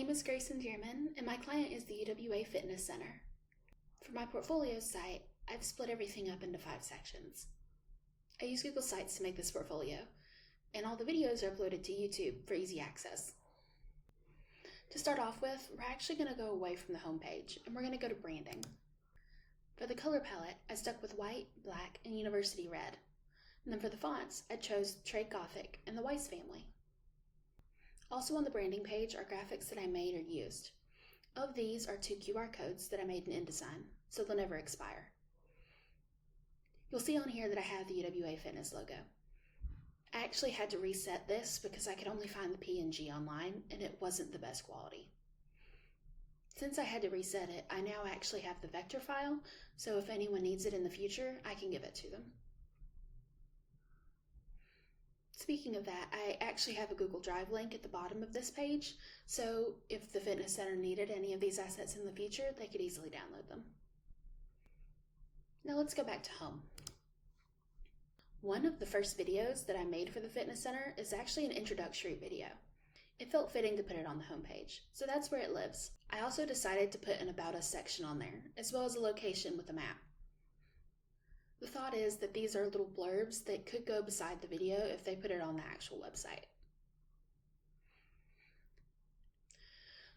name is Grayson Dearman, and my client is the UWA Fitness Center. For my portfolio site, I've split everything up into 5 sections. I use Google Sites to make this portfolio, and all the videos are uploaded to YouTube for easy access. To start off with, we're actually going to go away from the home page, and we're going to go to branding. For the color palette, I stuck with white, black, and university red. And then for the fonts, I chose Trade Gothic and the Weiss family. Also on the branding page are graphics that I made or used. Of these are 2 QR codes that I made in InDesign, so they'll never expire. You'll see on here that I have the UWA Fitness logo. I actually had to reset this because I could only find the PNG online and it wasn't the best quality. Since I had to reset it, I now actually have the vector file, so if anyone needs it in the future, I can give it to them. Speaking of that, I actually have a Google Drive link at the bottom of this page, so if the fitness center needed any of these assets in the future, they could easily download them. Now let's go back to home. One of the first videos that I made for the fitness center is actually an introductory video. It felt fitting to put it on the homepage, so that's where it lives. I also decided to put an About Us section on there, as well as a location with a map. The thought is that these are little blurbs that could go beside the video if they put it on the actual website.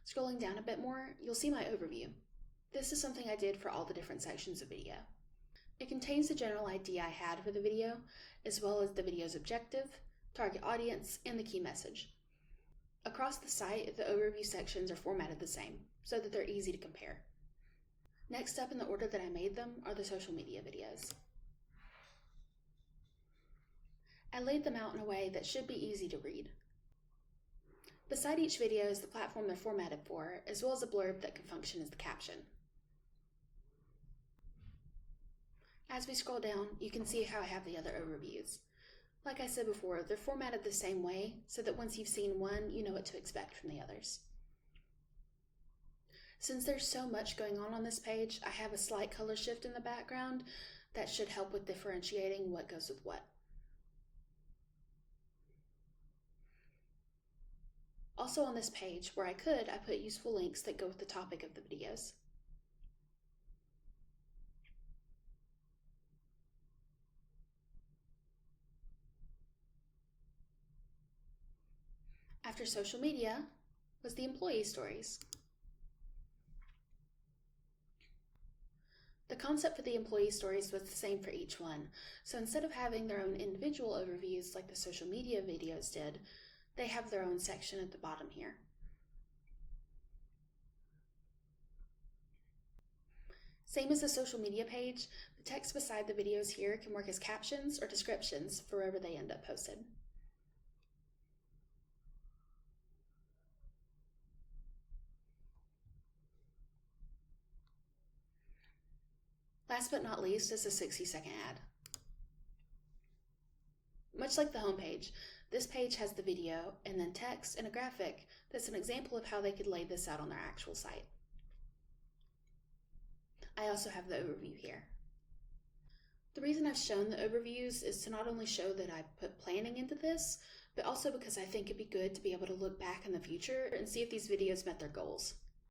Scrolling down a bit more, you'll see my overview. This is something I did for all the different sections of video. It contains the general idea I had for the video, as well as the video's objective, target audience, and the key message. Across the site, the overview sections are formatted the same, so that they're easy to compare. Next up in the order that I made them are the social media videos. I laid them out in a way that should be easy to read. Beside each video is the platform they're formatted for, as well as a blurb that can function as the caption. As we scroll down, you can see how I have the other overviews. Like I said before, they're formatted the same way, so that once you've seen one, you know what to expect from the others. Since there's so much going on this page, I have a slight color shift in the background that should help with differentiating what goes with what. Also on this page, where I could, I put useful links that go with the topic of the videos. After social media was the employee stories. The concept for the employee stories was the same for each one, so instead of having their own individual overviews like the social media videos did, they have their own section at the bottom here. Same as the social media page, the text beside the videos here can work as captions or descriptions for wherever they end up posted. Last but not least is a 60-second ad. Much like the homepage, this page has the video and then text and a graphic that's an example of how they could lay this out on their actual site. I also have the overview here. The reason I've shown the overviews is to not only show that I put planning into this, but also because I think it'd be good to be able to look back in the future and see if these videos met their goals.